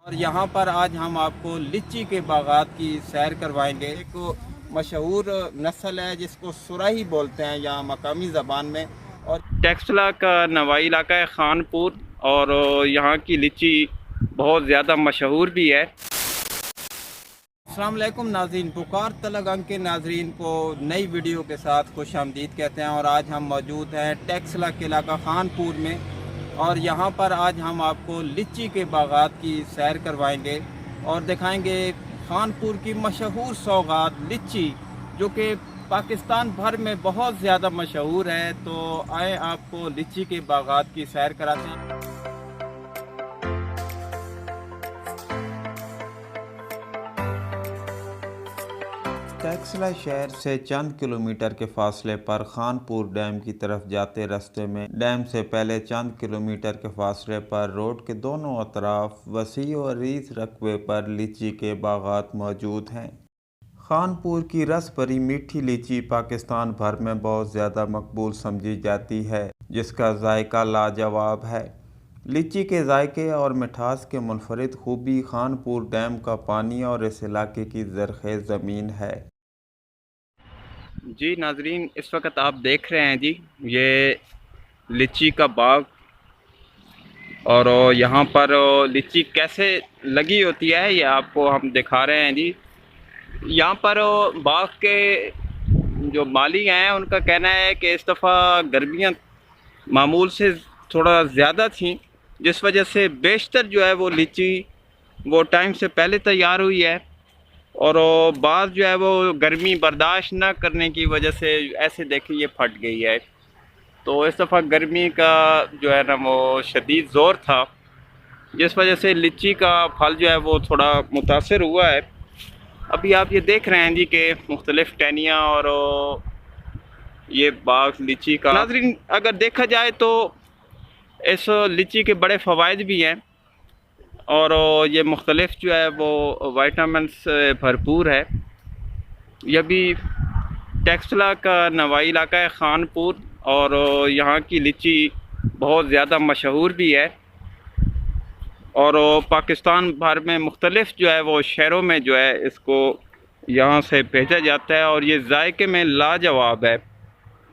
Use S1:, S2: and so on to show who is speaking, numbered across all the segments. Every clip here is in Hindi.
S1: और यहाँ पर आज हम आपको लीची के बागात की सैर करवाएंगे। एक मशहूर नस्ल है जिसको सुराही बोलते हैं यहाँ मकामी ज़बान में, और टेक्सला का नवाई इलाका है खानपुर, और यहाँ की लीची बहुत ज़्यादा मशहूर भी है। अस्सलाम वालेकुम नाज़रीन, पुकार तलगंग के नाज़रीन को नई वीडियो के साथ खुश आमदीद कहते हैं। और आज हम मौजूद हैं टेक्सला के इलाका खानपुर में, और यहाँ पर आज हम आपको लीची के बागात की सैर करवाएंगे और दिखाएंगे खानपुर की मशहूर सौगात लीची, जो कि पाकिस्तान भर में बहुत ज़्यादा मशहूर है। तो आए आपको लीची के बागात की सैर कराते हैं। टेक्सला शहर से चंद किलोमीटर के फासले पर खानपुर डैम की तरफ जाते रास्ते में डैम से पहले चंद किलोमीटर के फासले पर रोड के दोनों अतराफ वसी और रीज रकबे पर लीची के बागात मौजूद हैं। खानपुर की रस भरी मीठी लीची पाकिस्तान भर में बहुत ज़्यादा मकबूल समझी जाती है, जिसका जायका लाजवाब है। लीची के जायके और मिठास के मुनफरिद खूबी खानपुर डैम का पानी और इस इलाके की ज़रख़ेज़ ज़मीन है। जी नाजरीन, इस वक्त आप देख रहे हैं जी ये लीची का बाग, और यहाँ पर लीची कैसे लगी होती है ये आपको हम दिखा रहे हैं जी। यहाँ पर बाग के जो माली हैं उनका कहना है कि इस दफ़ा गर्मियाँ मामूल से थोड़ा ज़्यादा थी, जिस वजह से बेशतर जो है वो लीची वो टाइम से पहले तैयार हुई है, और बाद जो है वो गर्मी बर्दाश्त ना करने की वजह से ऐसे देखिए ये फट गई है। तो इस दफ़ा गर्मी का जो है ना वो शदीद ज़ोर था, जिस वजह से लीची का फल जो है वो थोड़ा मुतासर हुआ है। अभी आप ये देख रहे हैं जी कि मुख्तलिफ़ टहनियाँ और ये बाग लीची का। नाज़रीन, अगर देखा जाए तो इस लीची के बड़े फ़वाइद भी हैं, और ये मुख्तलिफ़ जो है वो वाइटामिन से भरपूर है। यह भी टेक्सला का नवाई इलाका है खानपुर, और यहाँ की लीची बहुत ज़्यादा मशहूर भी है, और पाकिस्तान भर में मुख्तलिफ़ जो है वो शहरों में जो है इसको यहाँ से भेजा जाता है, और ये जायके में लाजवाब है।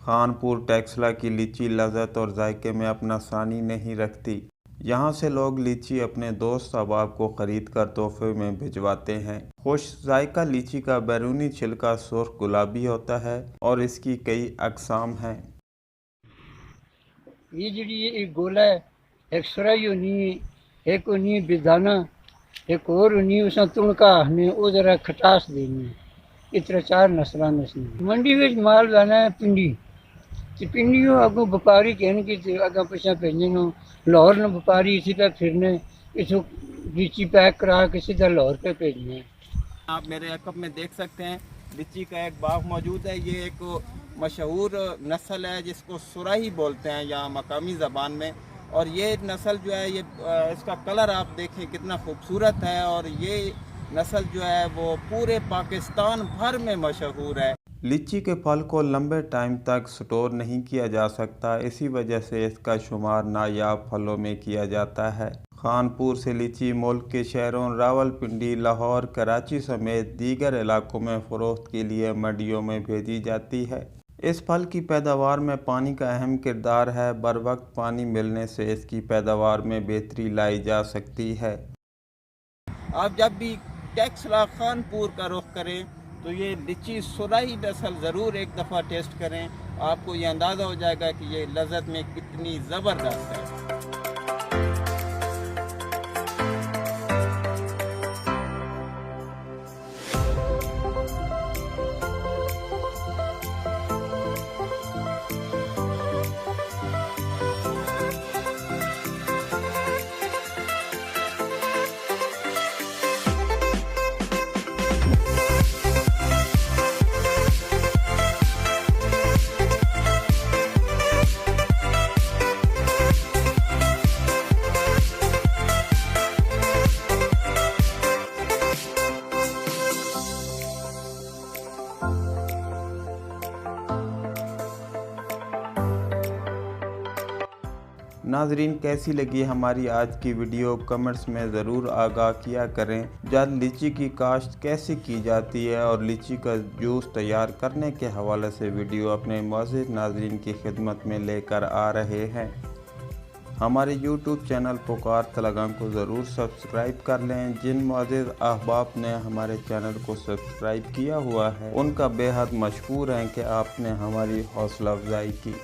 S1: खानपुर टेक्सला की लीची लज़्ज़त और जायके में अपना सानी नहीं रखती। यहाँ से लोग लीची अपने दोस्त अहबाब को ख़रीद कर तोहफे में भिजवाते हैं। खुश जायका लीची का बैरूनी छिलका सुर्ख गुलाबी होता है और इसकी कई अक़साम हैं।
S2: ये जी एक गोला है, एक सुराही होनी, एक होनी बेदाना, एक और होनी उसमें तुणका ने वो जरा खटास देनी है। इस तरह चार नस्ल मंडी में माल लाना है पिंडी ते पिंडियों अगों व्यापारी कहने की अगर पिछा भेजने लाहौर ने व्यापारी इसी पे फिरने इसको लीची पैक करा के सीधा लाहौर पे भेजने। आप मेरे अकब में देख सकते हैं लीची का एक बाग मौजूद है। ये एक मशहूर नस्ल है जिसको सुराही बोलते हैं यहाँ मकामी ज़बान में, और ये नस्ल जो है ये इसका कलर आप देखें कितना खूबसूरत है, और ये नस्ल जो है वो पूरे पाकिस्तान भर में मशहूर है। लीची के फल को लंबे टाइम तक स्टोर नहीं किया जा सकता, इसी वजह से इसका शुमार नायाब फलों में किया जाता है। खानपुर से लीची मुल्क के शहरों रावलपिंडी, लाहौर, कराची समेत दीगर इलाकों में फ़रोख्त के लिए मंडियों में भेजी जाती है। इस फल की पैदावार में पानी का अहम किरदार है। बर वक्त पानी मिलने से इसकी पैदावार में बेहतरी लाई जा सकती है। आप जब भी टेक्सला खानपुर का रुख करें तो ये लीची सुराही नस्ल ज़रूर एक दफ़ा टेस्ट करें, आपको ये अंदाज़ा हो जाएगा कि ये लज़्ज़त में कितनी ज़बरदस्त है।
S1: नाजरीन, कैसी लगी हमारी आज की वीडियो कमेंट्स में ज़रूर आगाह किया करें। जब लीची की काश्त कैसे की जाती है और लीची का जूस तैयार करने के हवाले से वीडियो अपने मुअज़्ज़िज़ नाजरीन की खिदमत में लेकर आ रहे हैं। हमारे YouTube चैनल पुकार तलगाम को ज़रूर सब्सक्राइब कर लें। जिन मुअज़्ज़िज़ अहबाब ने हमारे चैनल को सब्सक्राइब किया हुआ है उनका बेहद मशकूर है कि आपने हमारी हौसला अफजाई की।